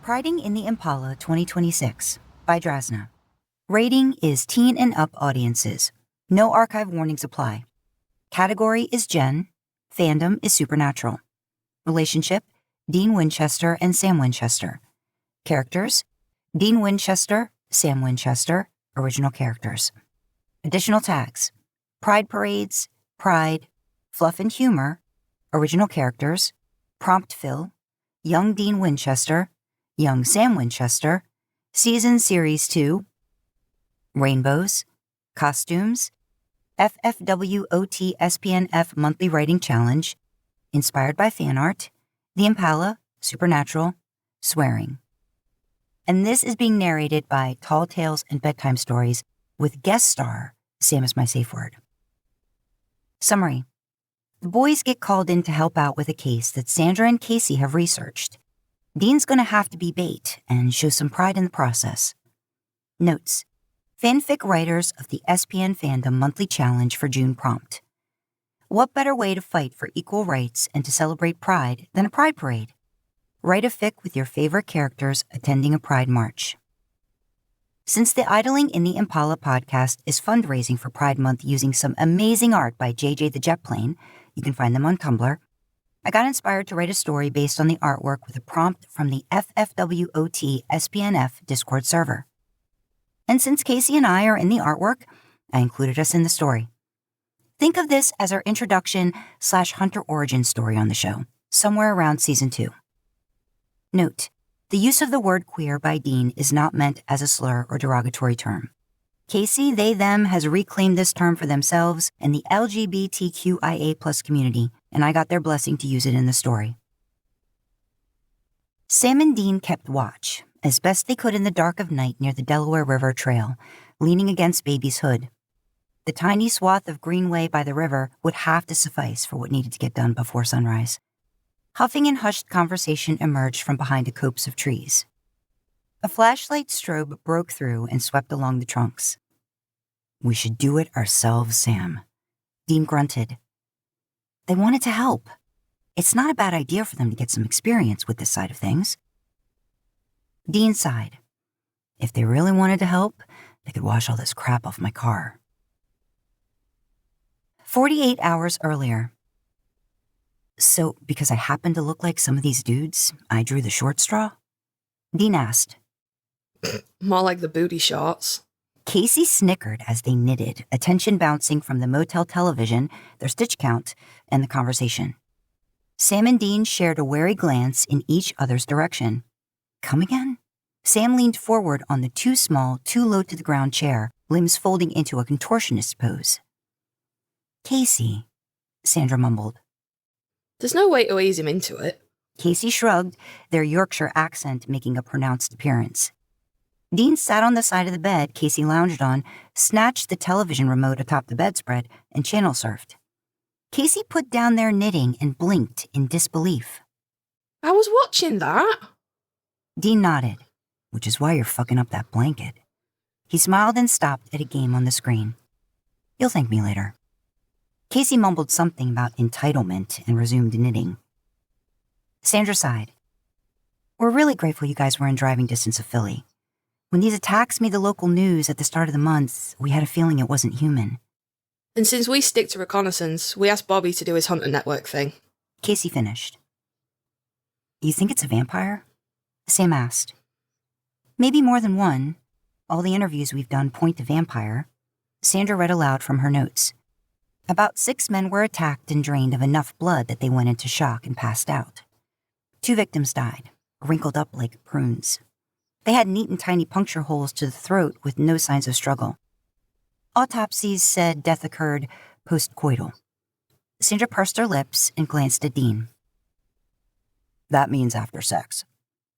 Priding in the Impala 2026 by Drasna. Rating is teen and up audiences. No archive warnings apply. Category is Gen. Fandom is supernatural. Relationship, Dean Winchester and Sam Winchester. Characters, Dean Winchester, Sam Winchester, original characters. Additional tags, Pride Parades, Pride, Fluff and Humor, original characters, Prompt Fill, Young Dean Winchester, Young Sam Winchester, Season Series 2, Rainbows, Costumes, FFWOT SPNF Monthly Writing Challenge, Inspired by Fan Art, The Impala, Supernatural, Swearing. And this is being narrated by Tall Tales and Bedtime Stories with guest star, Sam is my safe word. Summary. The boys get called in to help out with a case that Sandra and Kasey have researched. Dean's gonna have to be bait and show some pride in the process. Notes. Fanfic Writers of the SPN Fandom Monthly Challenge for June prompt. What better way to fight for equal rights and to celebrate pride than a pride parade? Write a fic with your favorite characters attending a pride march. Since the Idling in the Impala podcast is fundraising for Pride Month using some amazing art by JJ the Jet Plane, you can find them on Tumblr, I got inspired to write a story based on the artwork with a prompt from the FFWOT SPNF Discord server. And since Kasey and I are in the artwork, I included us in the story. Think of this as our introduction/Hunter origin story on the show, somewhere around Season 2. Note, the use of the word queer by Dean is not meant as a slur or derogatory term. Kasey, they, them, has reclaimed this term for themselves and the LGBTQIA+ community, and I got their blessing to use it in the story. Sam and Dean kept watch, as best they could in the dark of night near the Delaware River Trail, leaning against Baby's hood. The tiny swath of greenway by the river would have to suffice for what needed to get done before sunrise. Huffing and hushed conversation emerged from behind a copse of trees. A flashlight strobe broke through and swept along the trunks. "We should do it ourselves, Sam," Dean grunted. They wanted to help. It's not a bad idea for them to get some experience with this side of things. Dean sighed. If they really wanted to help, they could wash all this crap off my car. 48 hours earlier. So, because I happen to look like some of these dudes, I drew the short straw? Dean asked. More like the booty shots. Kasey snickered as they knitted, attention bouncing from the motel television, their stitch count, and the conversation. Sam and Dean shared a wary glance in each other's direction. Come again? Sam leaned forward on the too small, too low to the ground chair, limbs folding into a contortionist pose. Kasey, Sandra mumbled. There's no way to ease him into it. Kasey shrugged, their Yorkshire accent making a pronounced appearance. Dean sat on the side of the bed Kasey lounged on, snatched the television remote atop the bedspread, and channel surfed. Kasey put down their knitting and blinked in disbelief. I was watching that. Dean nodded, which is why you're fucking up that blanket. He smiled and stopped at a game on the screen. You'll thank me later. Kasey mumbled something about entitlement and resumed knitting. Sandra sighed. We're really grateful you guys were in driving distance of Philly. When these attacks made the local news at the start of the month, we had a feeling it wasn't human. And since we stick to reconnaissance, we asked Bobby to do his Hunter Network thing. Kasey finished. You think it's a vampire? Sam asked. Maybe more than one. All the interviews we've done point to vampire. Sandra read aloud from her notes. About 6 men were attacked and drained of enough blood that they went into shock and passed out. 2 victims died, wrinkled up like prunes. They had neat and tiny puncture holes to the throat with no signs of struggle. Autopsies said death occurred post-coital. Sandra pursed her lips and glanced at Dean. That means after sex,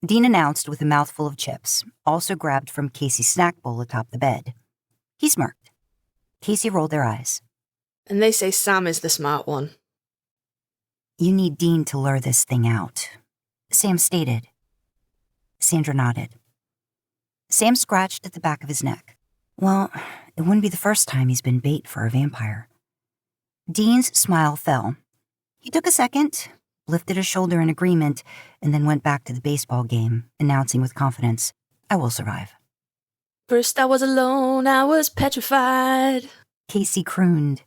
Dean announced with a mouthful of chips, also grabbed from Kasey's snack bowl atop the bed. He smirked. Kasey rolled their eyes. And they say Sam is the smart one. You need Dean to lure this thing out, Sam stated. Sandra nodded. Sam scratched at the back of his neck. Well, it wouldn't be the first time he's been bait for a vampire. Dean's smile fell. He took a second, lifted a shoulder in agreement, and then went back to the baseball game, announcing with confidence, "I will survive." First I was alone, I was petrified. Kasey crooned.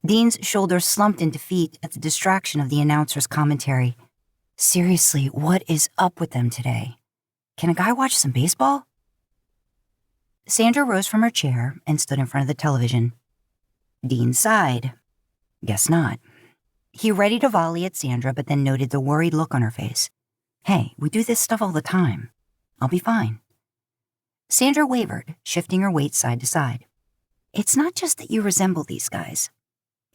Dean's shoulder slumped in defeat at the distraction of the announcer's commentary. Seriously, what is up with them today? Can a guy watch some baseball? Sandra rose from her chair and stood in front of the television. Dean sighed. Guess not. He readied a volley at Sandra, but then noted the worried look on her face. Hey, we do this stuff all the time. I'll be fine. Sandra wavered, shifting her weight side to side. It's not just that you resemble these guys.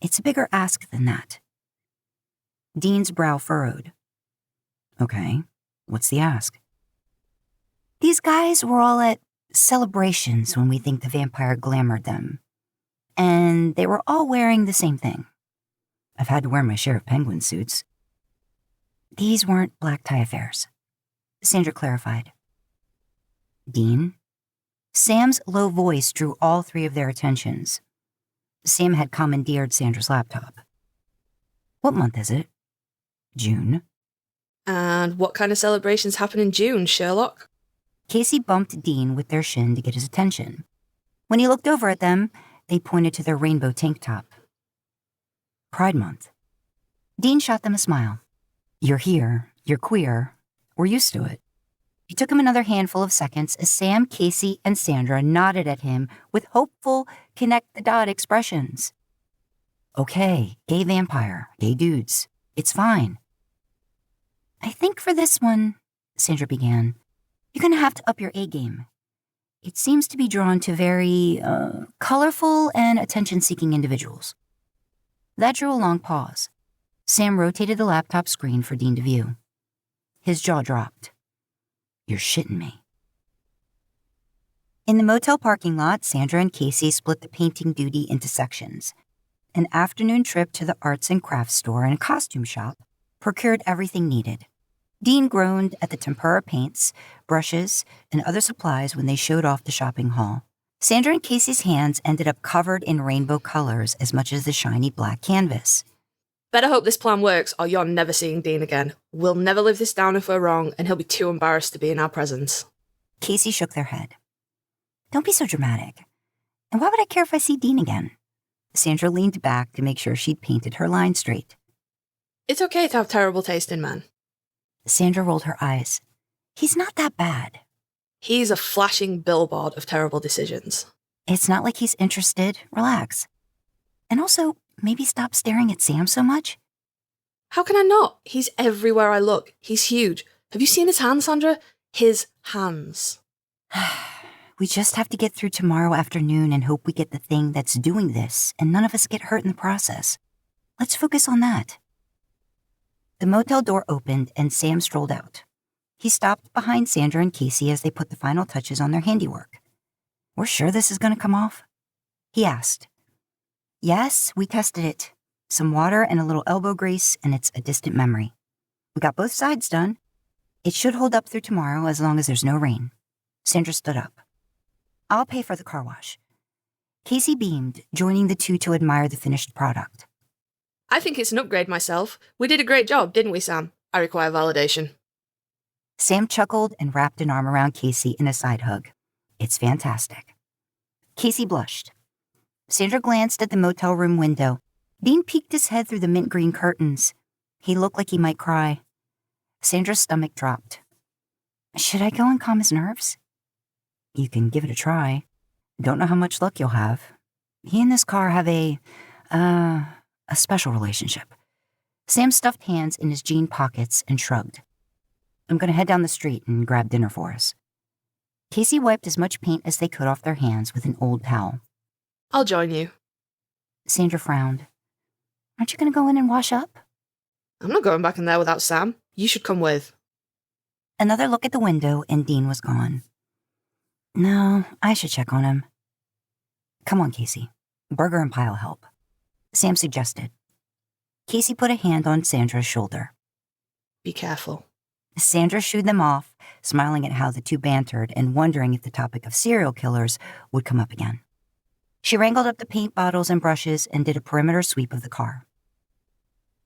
It's a bigger ask than that. Dean's brow furrowed. Okay, what's the ask? These guys were all at celebrations when we think the vampire glamoured them. And they were all wearing the same thing. I've had to wear my share of penguin suits. These weren't black tie affairs, Sandra clarified. Dean? Sam's low voice drew all three of their attentions. Sam had commandeered Sandra's laptop. What month is it? June. And what kind of celebrations happen in June, Sherlock? Kasey bumped Dean with their shin to get his attention. When he looked over at them, they pointed to their rainbow tank top. Pride Month. Dean shot them a smile. You're here, you're queer, we're used to it. It took him another handful of seconds as Sam, Kasey, and Sandra nodded at him with hopeful, connect-the-dot expressions. Okay, gay vampire, gay dudes. It's fine. I think for this one, Sandra began, you're going to have to up your A-game. It seems to be drawn to very, colorful and attention-seeking individuals. That drew a long pause. Sam rotated the laptop screen for Dean to view. His jaw dropped. You're shitting me. In the motel parking lot, Sandra and Kasey split the painting duty into sections. An afternoon trip to the arts and crafts store and a costume shop procured everything needed. Dean groaned at the tempera paints, brushes, and other supplies when they showed off the shopping haul. Sandra and Kasey's hands ended up covered in rainbow colors as much as the shiny black canvas. Better hope this plan works, or you're never seeing Dean again. We'll never live this down if we're wrong, and he'll be too embarrassed to be in our presence. Kasey shook their head. Don't be so dramatic. And why would I care if I see Dean again? Sandra leaned back to make sure she'd painted her line straight. It's okay to have terrible taste in men. Sandra rolled her eyes. He's not that bad. He's a flashing billboard of terrible decisions. It's not like he's interested. Relax. And also, maybe stop staring at Sam so much. How can I not? He's everywhere I look. He's huge. Have you seen his hands, Sandra? His hands. We just have to get through tomorrow afternoon and hope we get the thing that's doing this and none of us get hurt in the process. Let's focus on that. The motel door opened and Sam strolled out. He stopped behind Sandra and Kasey as they put the final touches on their handiwork. We're sure this is going to come off? He asked. Yes, we tested it. Some water and a little elbow grease, and it's a distant memory. We got both sides done. It should hold up through tomorrow as long as there's no rain. Sandra stood up. I'll pay for the car wash. Kasey beamed, joining the two to admire the finished product. I think it's an upgrade myself. We did a great job, didn't we, Sam? I require validation. Sam chuckled and wrapped an arm around Kasey in a side hug. It's fantastic. Kasey blushed. Sandra glanced at the motel room window. Dean peeked his head through the mint green curtains. He looked like he might cry. Sandra's stomach dropped. Should I go and calm his nerves? You can give it a try. Don't know how much luck you'll have. He and this car have a special relationship. Sam stuffed hands in his jean pockets and shrugged. I'm going to head down the street and grab dinner for us. Kasey wiped as much paint as they could off their hands with an old towel. I'll join you. Sandra frowned. Aren't you going to go in and wash up? I'm not going back in there without Sam. You should come with. Another look at the window and Dean was gone. No, I should check on him. Come on, Kasey. Burger and pie will help. Sam suggested. Kasey put a hand on Sandra's shoulder. Be careful. Sandra shooed them off, smiling at how the two bantered and wondering if the topic of serial killers would come up again. She wrangled up the paint bottles and brushes and did a perimeter sweep of the car.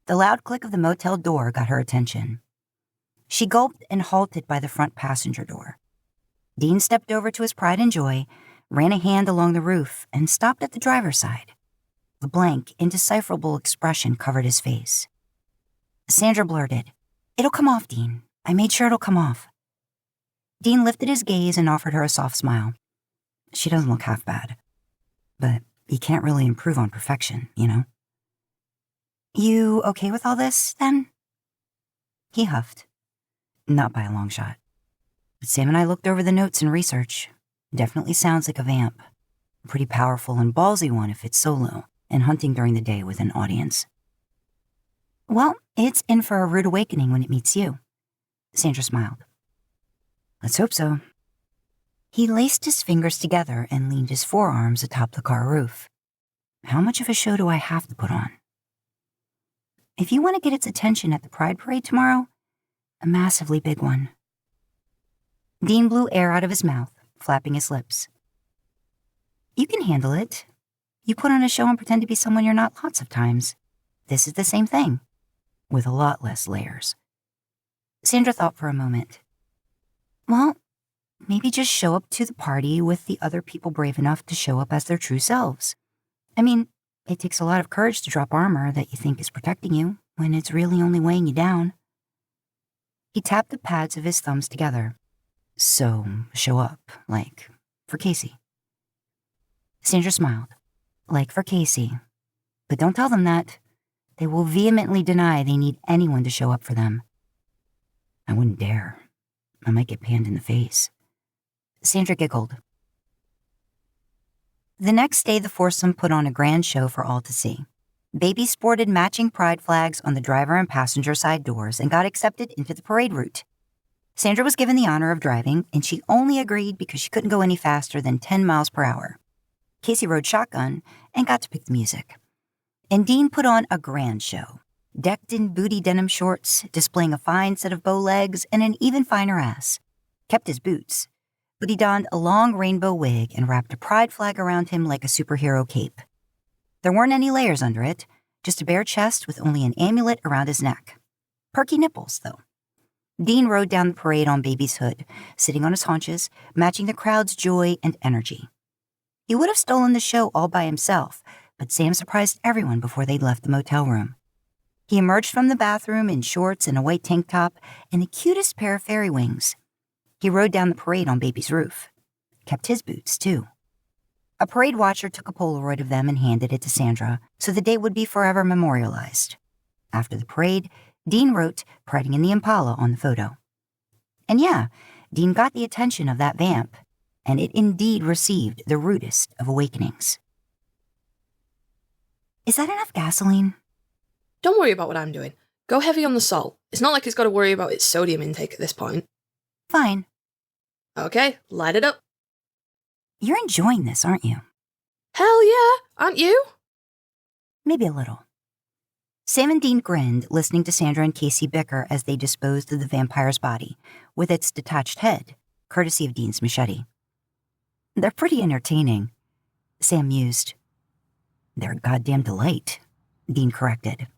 The loud click of the motel door got her attention. She gulped and halted by the front passenger door. Dean stepped over to his pride and joy, ran a hand along the roof, and stopped at the driver's side. A blank, indecipherable expression covered his face. Sandra blurted, "It'll come off, Dean. I made sure it'll come off." Dean lifted his gaze and offered her a soft smile. "She doesn't look half bad. But you can't really improve on perfection, you know?" "You okay with all this, then?" He huffed. "Not by a long shot. But Sam and I looked over the notes and research. Definitely sounds like a vamp. A pretty powerful and ballsy one if it's solo and hunting during the day with an audience." "Well, it's in for a rude awakening when it meets you." Sandra smiled. "Let's hope so." He laced his fingers together and leaned his forearms atop the car roof. "How much of a show do I have to put on?" "If you want to get its attention at the Pride Parade tomorrow, a massively big one." Dean blew air out of his mouth, flapping his lips. "You can handle it. You put on a show and pretend to be someone you're not lots of times. This is the same thing, with a lot less layers." Sandra thought for a moment. "Well, maybe just show up to the party with the other people brave enough to show up as their true selves. I mean, it takes a lot of courage to drop armor that you think is protecting you when it's really only weighing you down." He tapped the pads of his thumbs together. "So, show up, like, for Kasey." Sandra smiled. "Like for Kasey. But don't tell them that. They will vehemently deny they need anyone to show up for them." "I wouldn't dare. I might get panned in the face." Sandra giggled. The next day, the foursome put on a grand show for all to see. Baby sported matching pride flags on the driver and passenger side doors and got accepted into the parade route. Sandra was given the honor of driving, and she only agreed because she couldn't go any faster than 10 miles per hour. Kasey rode shotgun and got to pick the music. And Dean put on a grand show, decked in booty denim shorts, displaying a fine set of bow legs and an even finer ass. Kept his boots, but he donned a long rainbow wig and wrapped a pride flag around him like a superhero cape. There weren't any layers under it, just a bare chest with only an amulet around his neck. Perky nipples, though. Dean rode down the parade on Baby's hood, sitting on his haunches, matching the crowd's joy and energy. He would have stolen the show all by himself, but Sam surprised everyone before they'd left the motel room. He emerged from the bathroom in shorts and a white tank top and the cutest pair of fairy wings. He rode down the parade on Baby's roof. Kept his boots, too. A parade watcher took a Polaroid of them and handed it to Sandra, so the day would be forever memorialized. After the parade, Dean wrote, "Priding in the Impala" on the photo. And yeah, Dean got the attention of that vamp, and it indeed received the rudest of awakenings. Is that enough gasoline? Don't worry about what I'm doing. Go heavy on the salt. It's not like it's got to worry about its sodium intake at this point. Fine. Okay, light it up. You're enjoying this, aren't you? Hell yeah, aren't you? Maybe a little. Sam and Dean grinned, listening to Sandra and Kasey bicker as they disposed of the vampire's body, with its detached head, courtesy of Dean's machete. They're pretty entertaining, Sam mused. They're a goddamn delight, Dean corrected.